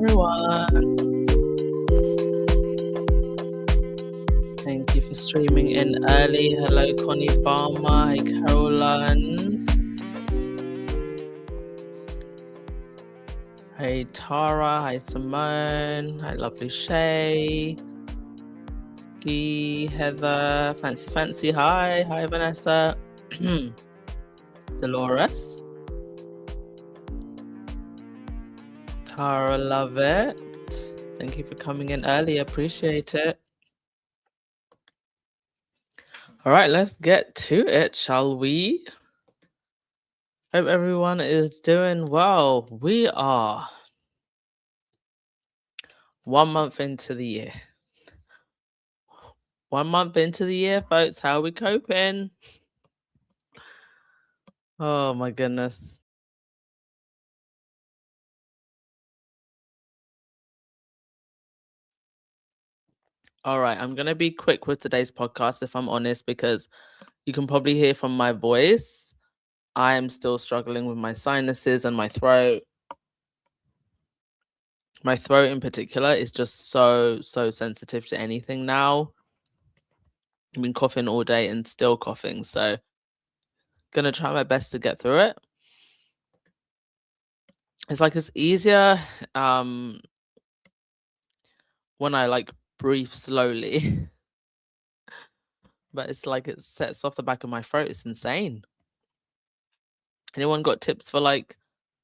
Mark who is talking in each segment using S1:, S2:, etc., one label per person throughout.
S1: everyone. Thank you for streaming in early. Hello, Connie Barmer. Hey, Caroline. Hey, Tara. Hi, Simone. Hi, lovely Shay. Guy, Heather. Fancy. Hi. Hi, Vanessa. Dolores. Tara, love it. Thank you for coming in early. Appreciate it. All right, let's get to it, shall we? Hope everyone is doing well. We are 1 month into the year. 1 month into the year, folks. How are we coping? Oh my goodness. All right, I'm going to be quick with today's podcast, if I'm honest, because you can probably hear from my voice. I am still struggling with my sinuses and my throat. My throat in particular is just so sensitive to anything now. I've been coughing all day and still coughing, so gonna try my best to get through it. It's like it's easier when I like breathe slowly. But it's like it sets off the back of my throat. It's insane. Anyone got tips for like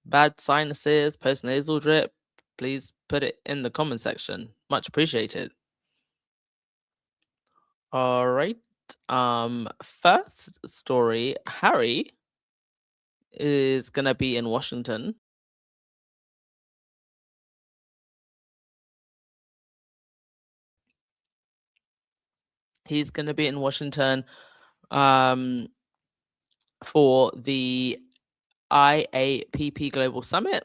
S1: bad sinuses, post-nasal drip? Please put it in the comment section. Much appreciated. All right. First story, Harry is gonna be in Washington. He's gonna be in Washington for the IAPP Global Summit.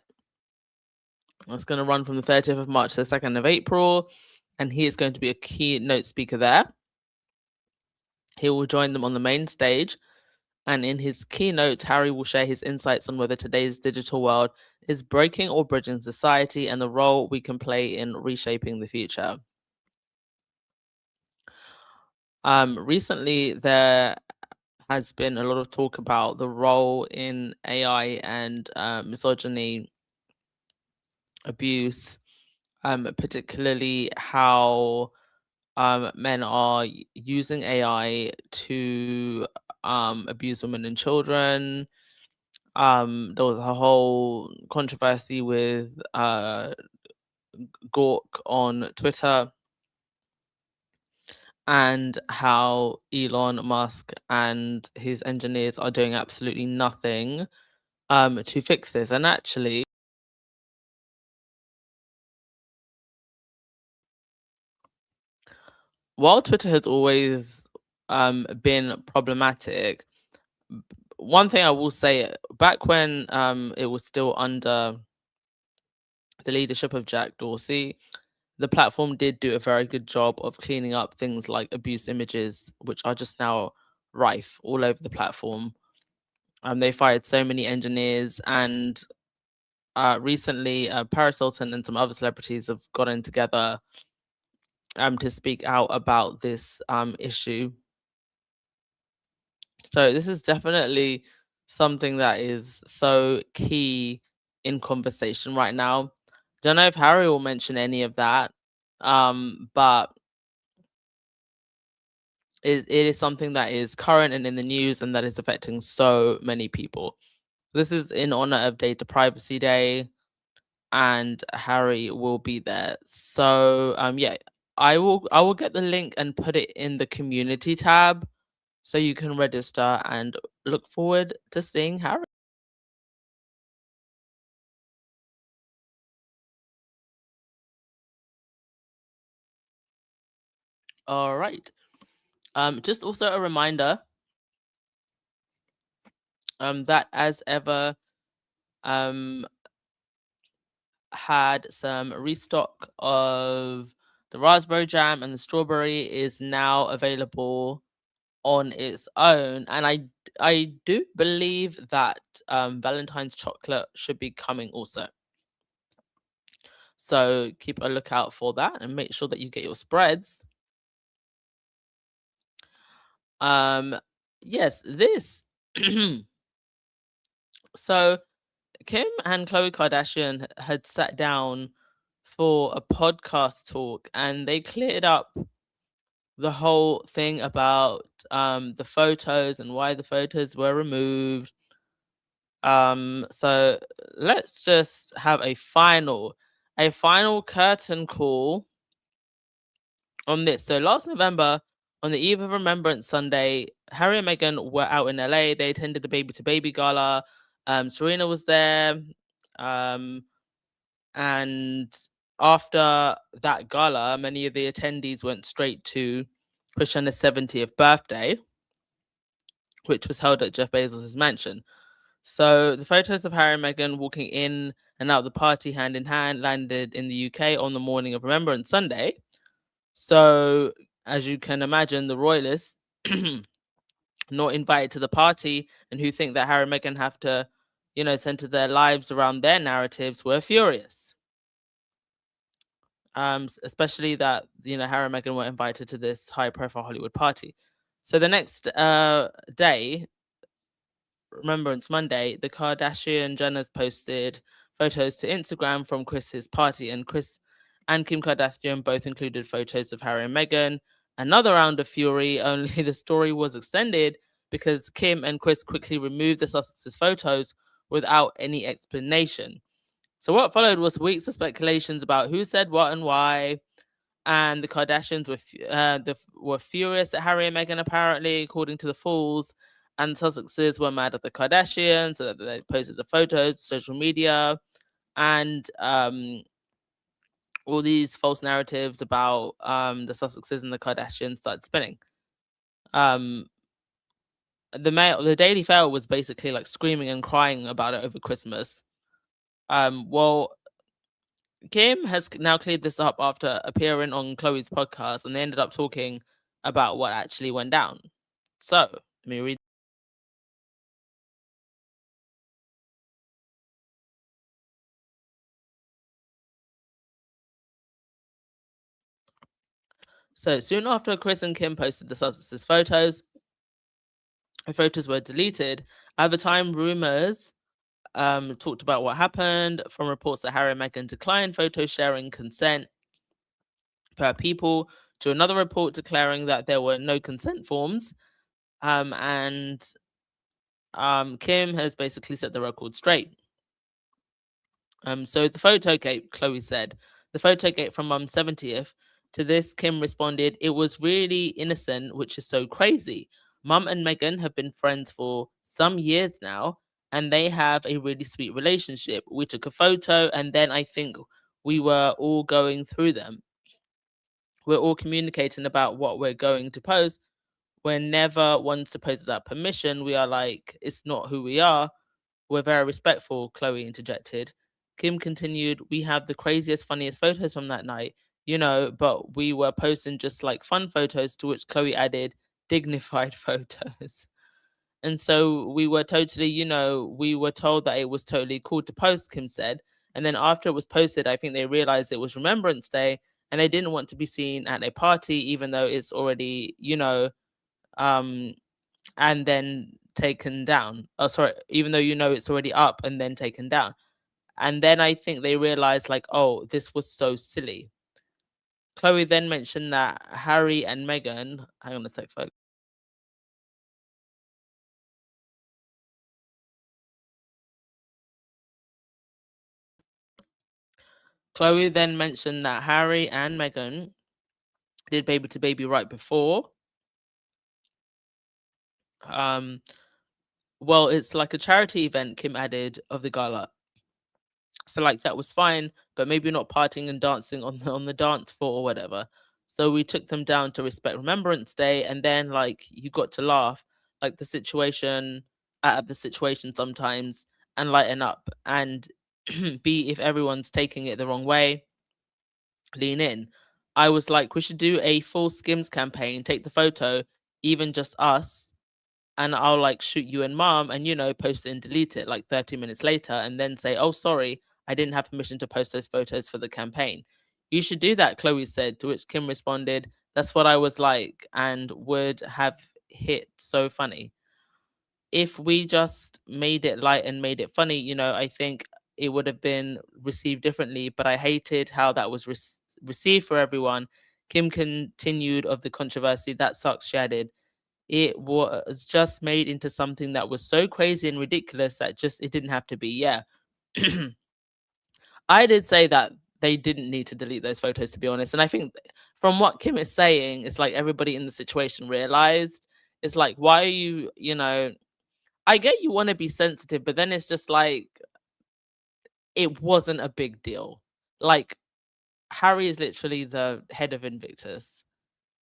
S1: It's going to run from the 30th of March to the 2nd of April, and he is going to be a keynote speaker there. He will join them on the main stage, and in his keynote, Harry will share his insights on whether today's digital world is breaking or bridging society and the role we can play in reshaping the future. Recently, there has been a lot of talk about the role in AI and misogyny, abuse, particularly how men are using AI to abuse women and children. There was a whole controversy with Gork on Twitter and how Elon Musk and his engineers are doing absolutely nothing to fix this. And actually, while Twitter has always been problematic, one thing I will say, back when it was still under the leadership of Jack Dorsey, the platform did do a very good job of cleaning up things like abuse images, which are just now rife all over the platform. They fired so many engineers, and recently Paris Hilton and some other celebrities have gotten together to speak out about this issue. So this is definitely something that is so key in conversation right now. Don't know if Harry will mention any of that, but it is something that is current and in the news and that is affecting so many people. This is in honor of Data Privacy Day, and Harry will be there. So yeah, I will get the link and put it in the community tab so you can register and look forward to seeing Harry. All right. Just also a reminder that as ever, had some restock of the raspberry jam, and the strawberry is now available on its own. And I do believe that Valentine's chocolate should be coming also. So keep a lookout for that and make sure that you get your spreads. Um, yes, this. So Kim and Khloe Kardashian had sat down for a podcast talk, and they cleared up the whole thing about the photos and why the photos were removed. So let's just have a final curtain call on this. So last November, on the eve of Remembrance Sunday, Harry and Meghan were out in LA. They attended the Baby to Baby gala. Serena was there. Um, and after that gala, many of the attendees went straight to Kris Jenner's 70th birthday, which was held at Jeff Bezos' mansion. So the photos of Harry and Meghan walking in and out the party hand in hand landed in the UK on the morning of Remembrance Sunday. So, as you can imagine, the royalists not invited to the party and who think that Harry and Meghan have to, center their lives around their narratives were furious. Especially that, Harry and Meghan were invited to this high profile Hollywood party. So the next day, Remembrance Monday, the Kardashian Jenners posted photos to Instagram from Chris's party, and Kris and Kim Kardashian both included photos of Harry and Meghan. Another round of fury, only the story was extended because Kim and Kris quickly removed the Sussex's photos without any explanation. So what followed was weeks of speculations about who said what and why. And the Kardashians were furious at Harry and Meghan, apparently, according to the Fools. And the Sussexes were mad at the Kardashians, so that they posted the photos to social media. And all these false narratives about the Sussexes and the Kardashians started spinning. The Daily Fail was basically like screaming and crying about it over Christmas. Well, Kim has now cleared this up after appearing on Chloe's podcast, and they ended up talking about what actually went down. So, let me read. So, soon after Kris and Kim posted the Sussexes photos, the photos were deleted. At the time, rumors talked about what happened from reports that Harry and Meghan declined photo sharing consent per people to another report declaring that there were no consent forms. And Kim has basically set the record straight. So the photogate, Chloe said, the photogate from Mum's 70th. To this, Kim responded, "It was really innocent, which is so crazy. Mum and Meghan have been friends for some years now, and they have a really sweet relationship. We took a photo, and then I think we were all going through them. We're all communicating about what we're going to post. We're never ones to post without permission. We are like, it's not who we are. We're very respectful," Chloe interjected. Kim continued, "We have the craziest, funniest photos from that night, but we were posting just like fun photos," to which Chloe added, "dignified photos." And so we were totally, we were told that it was totally cool to post, Kim said. And then after it was posted, I think they realized it was Remembrance Day and they didn't want to be seen at a party, even though it's already, um, and then taken down. Oh, sorry, even though it's already up and then taken down. And then I think they realized, like, oh, this was so silly. Chloe then mentioned that Harry and Meghan, hang on a sec, folks. Chloe then mentioned that Harry and Meghan did Baby to Baby right before. Um, well, it's like a charity event, Kim added, of the gala. So like that was fine, but maybe not partying and dancing on the dance floor or whatever. So we took them down to respect Remembrance Day, and then like you got to laugh, like the situation at the situation sometimes, and lighten up, and be if everyone's taking it the wrong way, lean in. I was like, we should do a full Skims campaign, take the photo, even just us, and I'll like shoot you and mom and post it and delete it like 30 minutes later and then say, "Oh, sorry, I didn't have permission to post those photos for the campaign. You should do that, Chloe said, to which Kim responded, that's what I was like, and would have hit so funny. If we just made it light and made it funny, I think it would have been received differently, but I hated how that was received for everyone. Kim continued of the controversy. That sucks, she added. It was just made into something that was so crazy and ridiculous that just it didn't have to be. Yeah. I did say that they didn't need to delete those photos, to be honest. And I think from what Kim is saying, it's like everybody in the situation realized. It's like, why are you, I get you want to be sensitive, but then it's just like, it wasn't a big deal. Like, Harry is literally the head of Invictus.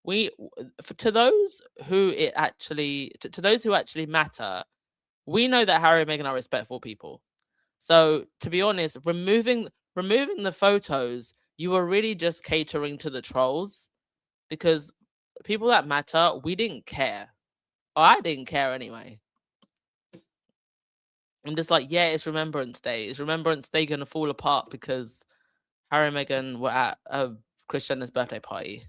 S1: To those who it actually, to those who actually matter, we know that Harry and Meghan are respectful people. So to be honest, removing the photos, you were really just catering to the trolls, because people that matter, we didn't care. Or I didn't care anyway. I'm just like, yeah, it's Remembrance Day. Is Remembrance Day gonna fall apart because Harry and Meghan were at Kris Jenner's birthday party?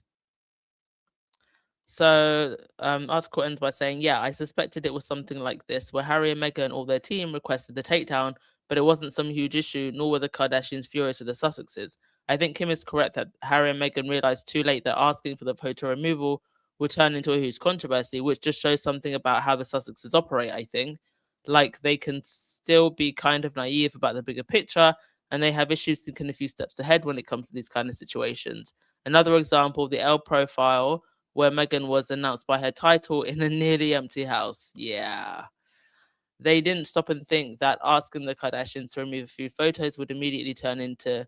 S1: So, article ends by saying, yeah, I suspected it was something like this, where Harry and Meghan or their team requested the takedown, but it wasn't some huge issue, nor were the Kardashians furious with the Sussexes. I think Kim is correct that Harry and Meghan realized too late that asking for the photo removal would turn into a huge controversy, which just shows something about how the Sussexes operate, I think. Like, they can still be kind of naive about the bigger picture, and they have issues thinking a few steps ahead when it comes to these kind of situations. Another example, the Elle profile, where Meghan was announced by her title in a nearly empty house. Yeah. They didn't stop and think that asking the Kardashians to remove a few photos would immediately turn into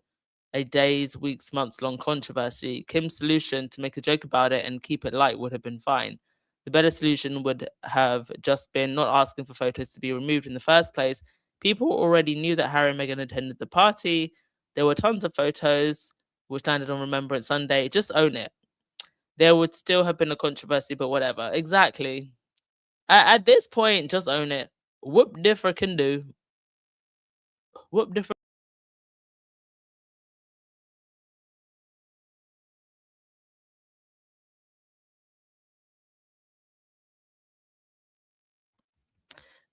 S1: a days, weeks, months long controversy. Kim's solution, to make a joke about it and keep it light, would have been fine. The better solution would have just been not asking for photos to be removed in the first place. People already knew that Harry and Meghan attended the party. There were tons of photos which landed on Remembrance Sunday. Just own it. There would still have been a controversy, but whatever. Exactly. At this point, just own it. Whoop differ can do. Whoop differ.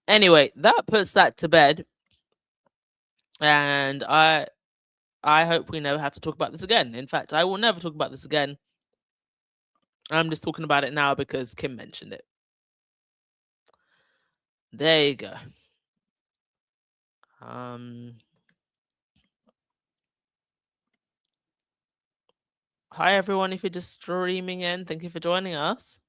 S1: Anyway, that puts that to bed. And I hope we never have to talk about this again. In fact, I will never talk about this again. I'm just talking about it now because Kim mentioned it. There you go. Hi everyone, if you're just streaming in, thank you for joining us.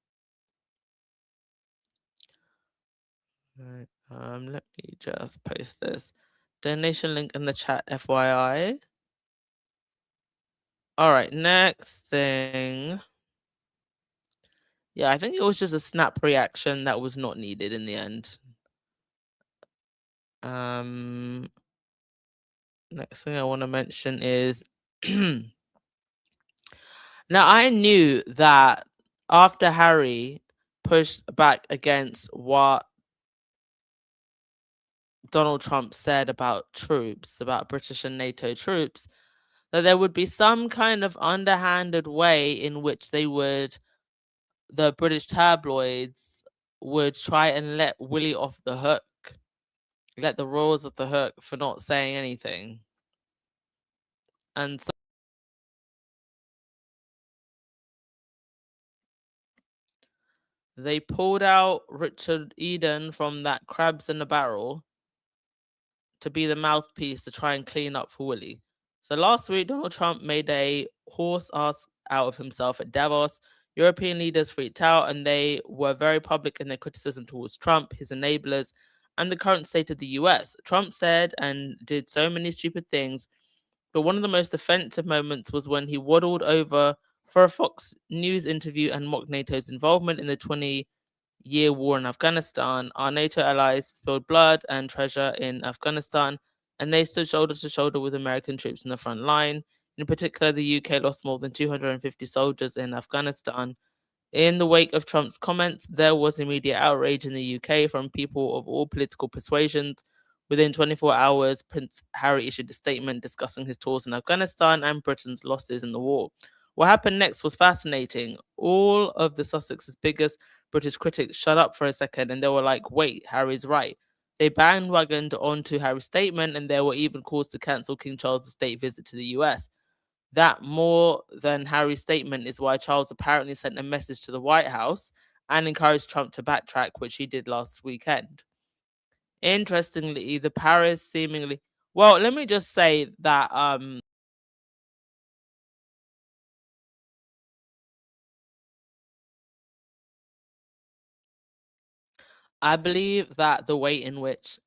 S1: Right, let me just post this donation link in the chat, FYI. All right, next thing. Yeah, I think it was just a snap reaction that was not needed in the end. Next thing I want to mention is now I knew that after Harry pushed back against what Donald Trump said about troops, about British and NATO troops, that there would be some kind of underhanded way in which the British tabloids would try and let Willie off the hook, let the royals off the hook for not saying anything. And so they pulled out Richard Eden from that crabs in a barrel to be the mouthpiece to try and clean up for Willie. So last week, Donald Trump made a horse ass out of himself at Davos. European leaders freaked out and they were very public in their criticism towards Trump, his enablers, and the current state of the US. Trump said and did so many stupid things, but one of the most offensive moments was when he waddled over for a Fox News interview and mocked NATO's involvement in the 20-year war in Afghanistan. Our NATO allies spilled blood and treasure in Afghanistan, and they stood shoulder to shoulder with American troops in the front line. In particular, the UK lost more than 250 soldiers in Afghanistan. In the wake of Trump's comments, there was immediate outrage in the UK from people of all political persuasions, Within 24 hours, Prince Harry issued a statement discussing his tours in Afghanistan and Britain's losses in the war. What happened next was fascinating. All of the Sussex's biggest British critics shut up for a second and they were like, wait, Harry's right. They bandwagoned onto Harry's statement and there were even calls to cancel King Charles's state visit to the US. That more than Harry's statement is why Charles apparently sent a message to the White House and encouraged Trump to backtrack, which he did last weekend. Interestingly, the Paris seemingly well, let me just say that I believe that the way in which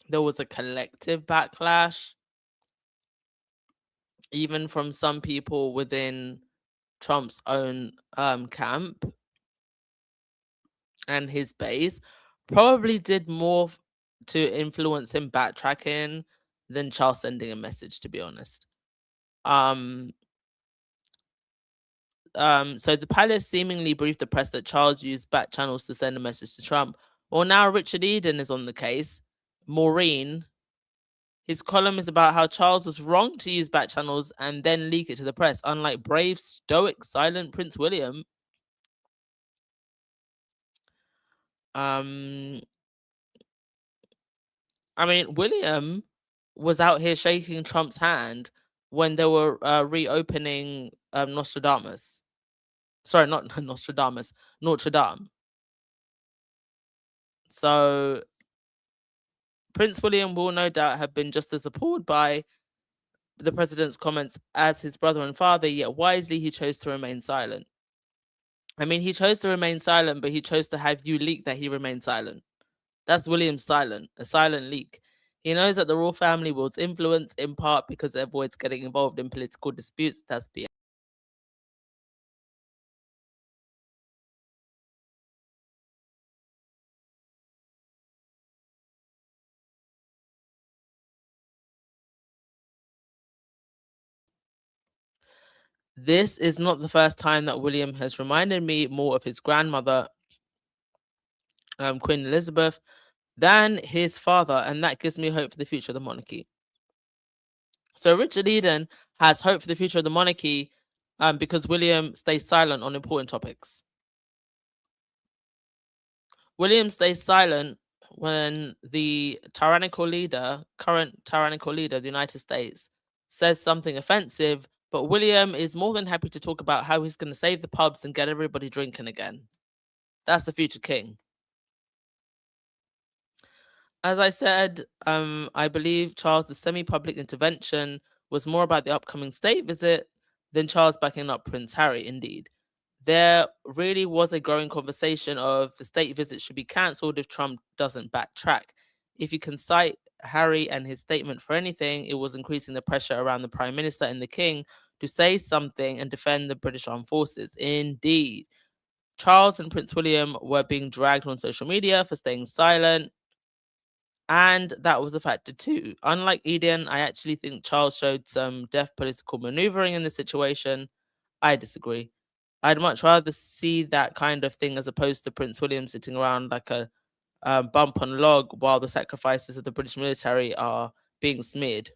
S1: there was a collective backlash, even from some people within Trump's own camp and his base, probably did more to influence him backtracking than Charles sending a message, to be honest. Um, so the palace seemingly briefed the press that Charles used back channels to send a message to Trump. Well, now Richard Eden is on the case. Maureen, his column is about how Charles was wrong to use back channels and then leak it to the press, unlike brave, stoic, silent Prince William. Um, I mean, William was out here shaking Trump's hand when they were reopening Nostradamus. Sorry, not Nostradamus, Notre Dame. So Prince William will no doubt have been just as appalled by the president's comments as his brother and father, yet wisely he chose to remain silent. I mean, he chose to remain silent, but he chose to have you leak that he remained silent. That's William's silent, a silent leak. He knows that the royal family wields influence in part because it avoids getting involved in political disputes. That's BS. This is not the first time that William has reminded me more of his grandmother, Queen Elizabeth, than his father, and that gives me hope for the future of the monarchy. So Richard Eden has hope for the future of the monarchy because William stays silent on important topics. William stays silent when the current tyrannical leader of the United States, says something offensive, but William is more than happy to talk about how he's going to save the pubs and get everybody drinking again. That's the future king. As I said, I believe Charles' semi-public intervention was more about the upcoming state visit than Charles backing up Prince Harry, indeed. There really was a growing conversation of the state visit should be cancelled if Trump doesn't backtrack. If you can cite Harry and his statement for anything, it was increasing the pressure around the Prime Minister and the King to say something and defend the British Armed Forces. Indeed. Charles and Prince William were being dragged on social media for staying silent, and that was a factor too. Unlike Eden, I actually think Charles showed some deft political maneuvering in the situation. I disagree. I'd much rather see that kind of thing as opposed to Prince William sitting around like a bump on log while the sacrifices of the British military are being smeared.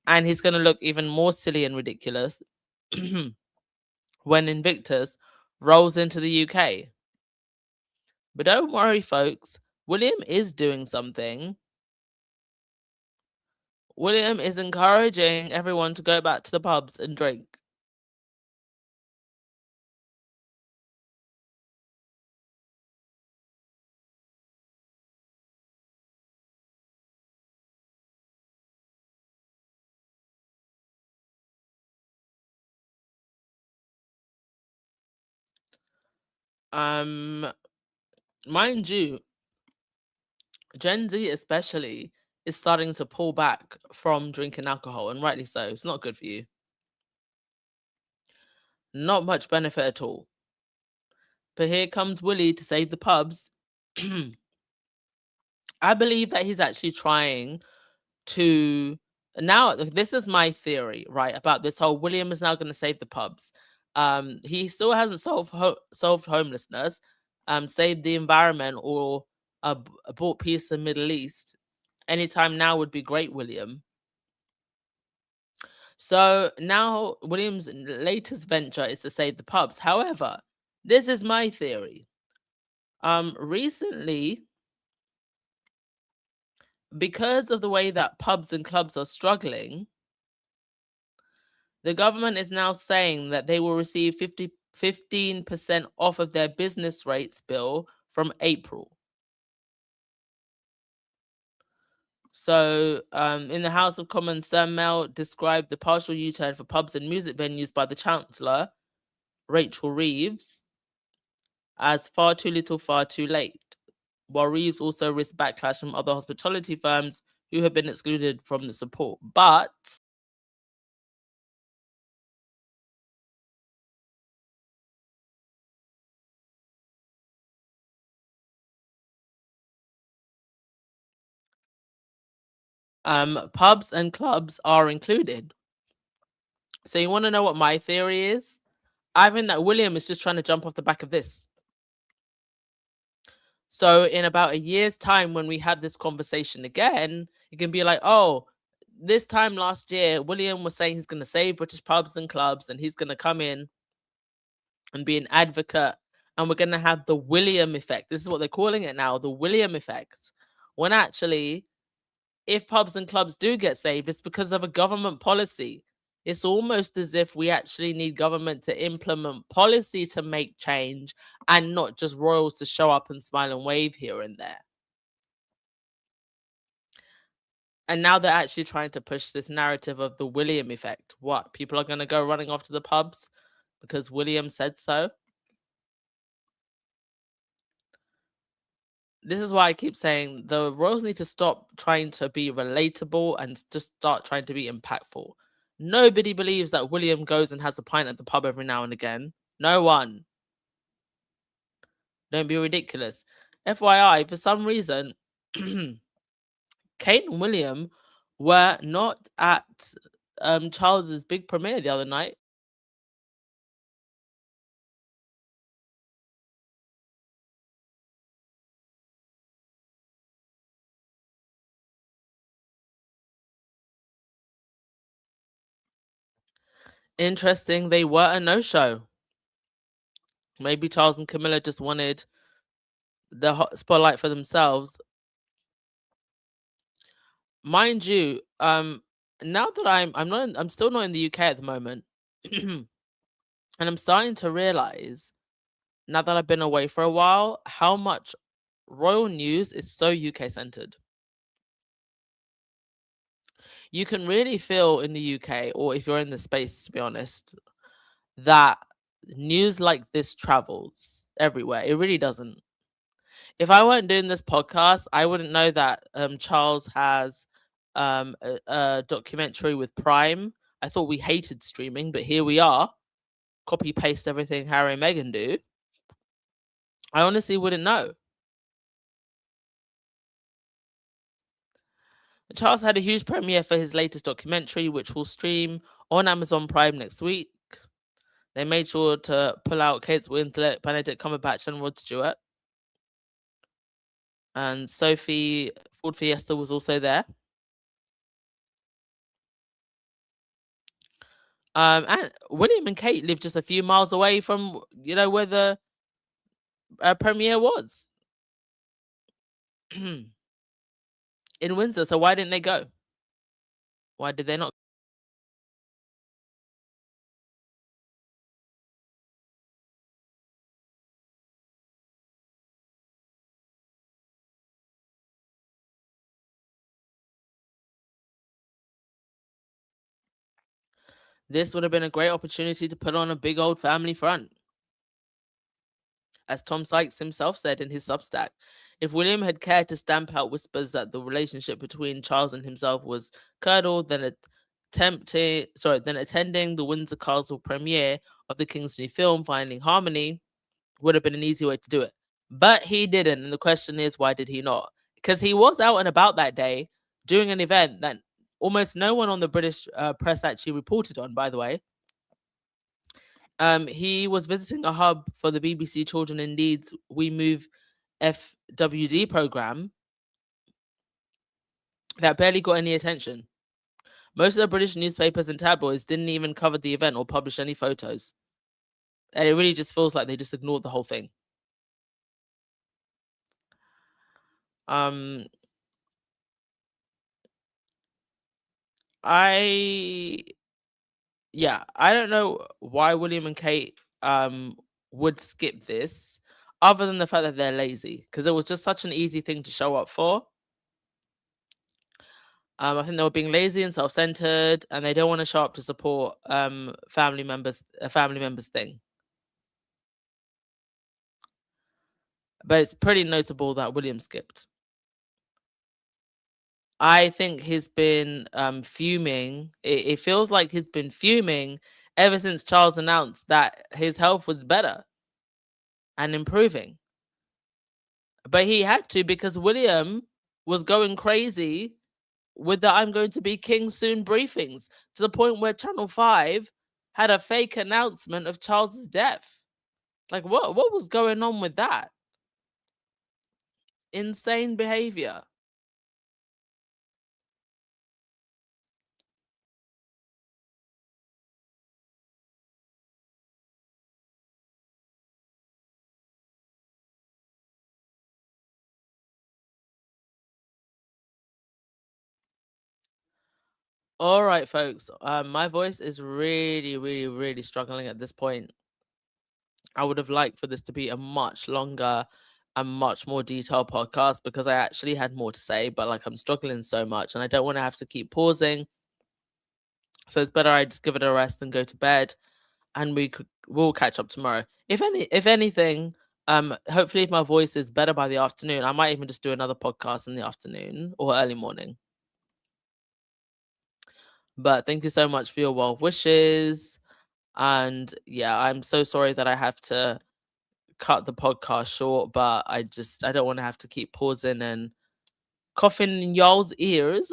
S1: And he's going to look even more silly and ridiculous when Invictus rolls into the UK. But don't worry, folks. William is doing something. William is encouraging everyone to go back to the pubs and drink. Um, mind you, Gen Z especially is starting to pull back from drinking alcohol, and rightly so. It's not good for you. Not much benefit at all. But here comes Willie to save the pubs. I believe that he's actually trying to now this is my theory, right, about this whole William is now going to save the pubs. He still hasn't solved homelessness, saved the environment, or brought peace in the Middle East. Anytime now would be great, William. So now William's latest venture is to save the pubs. However, this is my theory. Recently, because of the way that pubs and clubs are struggling, the government is now saying that they will receive 15% off of their business rates bill from April. So, in the House of Commons, Sir Mel described the partial U-turn for pubs and music venues by the Chancellor, Rachel Reeves, as far too little, far too late. While Reeves also risked backlash from other hospitality firms who have been excluded from the support. But pubs and clubs are included. So you want to know what my theory is? I think that William is just trying to jump off the back of this. So in about a year's time, when we have this conversation again, it can be like, oh, this time last year, William was saying he's going to save British pubs and clubs, and he's going to come in and be an advocate, and we're going to have the William effect. This is what they're calling it now, the William effect. When actually, if pubs and clubs do get saved, it's because of a government policy. It's almost as if we actually need government to implement policy to make change and not just royals to show up and smile and wave here and there. And now they're actually trying to push this narrative of the William effect. What? People are going to go running off to the pubs because William said so? This is why I keep saying the royals need to stop trying to be relatable and just start trying to be impactful. Nobody believes that William goes and has a pint at the pub every now and again. No one. Don't be ridiculous. FYI, for some reason, Kate and William were not at Charles's big premiere the other night. Interesting, they were a no-show. Maybe Charles and Camilla just wanted the hot spotlight for themselves. Mind you, now that I'm still not in the UK at the moment, and I'm starting to realize now that I've been away for a while how much royal news is so UK centered. You can really feel in the UK, or if you're in the space, to be honest, that news like this travels everywhere. It really doesn't. If I weren't doing this podcast, I wouldn't know that Charles has a documentary with Prime. I thought we hated streaming, but here we are. Copy paste everything Harry and Meghan do. I honestly wouldn't know. Charles had a huge premiere for his latest documentary, which will stream on Amazon Prime next week. They made sure to pull out Kate Winslet, Benedict Cumberbatch, and Rod Stewart. And Sophie Ford Fiesta was also there. And William and Kate live just a few miles away from, where the premiere was. In Windsor. So why didn't they go? Why did they not? This would have been a great opportunity to put on a big old family front. As Tom Sykes himself said in his Substack, if William had cared to stamp out whispers that the relationship between Charles and himself was curdled, then attending the Windsor Castle premiere of the King's new film, Finding Harmony, would have been an easy way to do it. But he didn't. And the question is, why did he not? Because he was out and about that day doing an event that almost no one on the British press actually reported on, by the way. He was visiting a hub for the BBC Children in Needs We Move FWD program. that barely got any attention. Most of the British newspapers and tabloids didn't even cover the event or publish any photos. And it really just feels like they just ignored the whole thing. Um, I I don't know why William and Kate would skip this, other than the fact that they're lazy, because it was just such an easy thing to show up for. I think they were being lazy and self-centered, and they don't want to show up to support family members, a family members thing. But it's pretty notable that William skipped. I think he's been fuming. It feels like he's been fuming ever since Charles announced that his health was better and improving. But he had to, because William was going crazy with the "I'm going to be king soon" briefings, to the point where Channel 5 had a fake announcement of Charles's death. Like, what was going on with that? Insane behavior. All right, folks. My voice is really, really, really struggling at this point. I would have liked for this to be a much longer and much more detailed podcast, because I actually had more to say, but like, I'm struggling so much and I don't want to have to keep pausing. So it's better I just give it a rest and go to bed, and we'll catch up tomorrow. If anything, hopefully if my voice is better by the afternoon, I might even just do another podcast in the afternoon or early morning. But thank you so much for your well wishes. And yeah, I'm so sorry that I have to cut the podcast short, but I don't want to have to keep pausing and coughing in y'all's ears.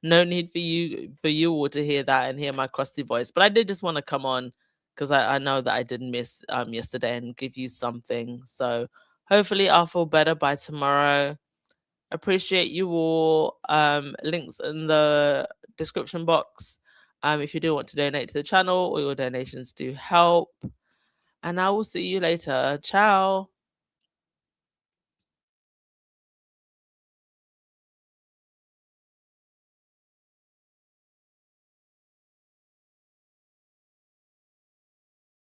S1: No need for you all to hear that and hear my crusty voice. But I did just want to come on, because I know that I did miss yesterday, and give you something. So hopefully I'll feel better by tomorrow. Appreciate you all. Links in the description box. If you do want to donate to the channel, all your donations do help. And I will see you later. Ciao.